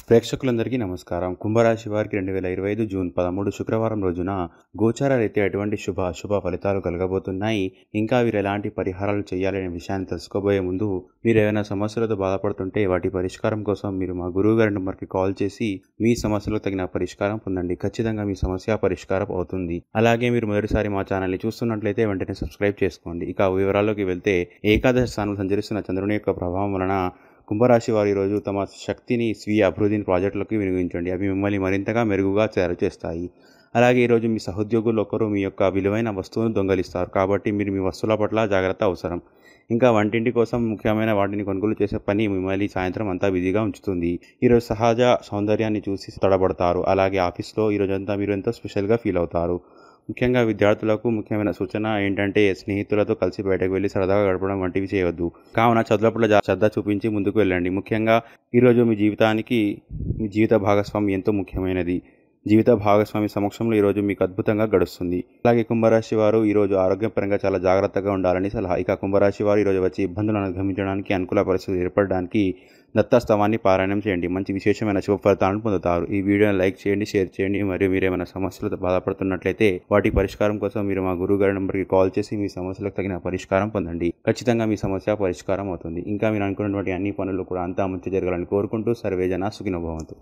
ప్రేక్షకులందరికీ నమస్కారం. కుంభరాశి వారికి 2025 జూన్ 13 శుక్రవారం రోజున గోచార రీత్యా ఎటువంటి అశుభ ఫలితాలు కలగబోతున్నాయి. ఇంకా వీరు ఎలాంటి పరిహారాలు చేయాలనే విషయాన్ని తెలుసుకోబోయే ముందు మీరు ఏమైనా సమస్యలతో బాధపడుతుంటే వాటి పరిష్కారం కోసం మీరు మా గురువుగారి నెంబర్కి కాల్ చేసి మీ సమస్యలకు తగిన పరిష్కారం పొందండి. ఖచ్చితంగా మీ సమస్య పరిష్కారం అవుతుంది. అలాగే మీరు మొదటిసారి మా ఛానల్ని చూస్తున్నట్లయితే వెంటనే సబ్స్క్రైబ్ చేసుకోండి. ఇక వివరాల్లోకి వెళ్తే ఏకాదశి స్థానంలో సంచరిస్తున్న చంద్రుని యొక్క ప్రభావం వలన కుంభరాశి వారు ఈరోజు తమ శక్తిని స్వీయ అభివృద్ధిని ప్రాజెక్టులకు వినియోగించండి. అవి మిమ్మల్ని మరింతగా మెరుగుగా తయారు చేస్తాయి. అలాగే ఈరోజు మీ సహోద్యోగులు ఒకరు మీ యొక్క విలువైన వస్తువును దొంగలిస్తారు. కాబట్టి మీరు మీ వస్తువుల పట్ల జాగ్రత్త అవసరం. ఇంకా వంటింటి కోసం ముఖ్యమైన వాటిని కొనుగోలు చేసే పని మిమ్మల్ని సాయంత్రం అంతా బిజీగా ఉంచుతుంది. ఈరోజు సహజ సౌందర్యాన్ని చూసి తడబడతారు. అలాగే ఆఫీస్లో ఈరోజంతా మీరు ఎంతో స్పెషల్గా ఫీల్ అవుతారు. ముఖ్యంగా విద్యార్థులకు ముఖ్యమైన సూచన ఏంటంటే స్నేహితులతో కలిసి బయటకు వెళ్ళి సరదాగా గడపడం వంటివి చేయవద్దు. కావున చదువుల పట్ల శ్రద్ధ చూపించి ముందుకు వెళ్ళండి. ముఖ్యంగా ఈరోజు మీ జీవిత భాగస్వామి ఎంతో ముఖ్యమైనది. జీవిత భాగస్వామి సమక్షంలో ఈరోజు మీకు అద్భుతంగా గడుస్తుంది. అలాగే కుంభరాశి వారు ఈరోజు ఆరోగ్యపరంగా చాలా జాగ్రత్తగా ఉండాలని సలహా. ఇక కుంభరాశి వారు ఈరోజు వచ్చి ఇబ్బందులను అధిగమించడానికి అనుకూల పరిస్థితులు ఏర్పడడానికి దత్తాస్తవాన్ని పారాయణం చేయండి. మంచి విశేషమైన శుభ ఫలితాలను పొందుతారు. ఈ వీడియోని లైక్ చేయండి, షేర్ చేయండి. మరియు మీరు ఏమైనా సమస్యలతో బాధపడుతున్నట్లయితే వాటి పరిష్కారం కోసం మీరు మా గురువుగారి నెంబర్కి కాల్ చేసి మీ సమస్యలకు తగిన పరిష్కారం పొందండి. ఖచ్చితంగా మీ సమస్య పరిష్కారం అవుతుంది. ఇంకా మీరు అనుకున్నటువంటి అన్ని పనులు కూడా అంతా మంచి జరగాలని కోరుకుంటూ సర్వేజన సుఖినో భవంతు.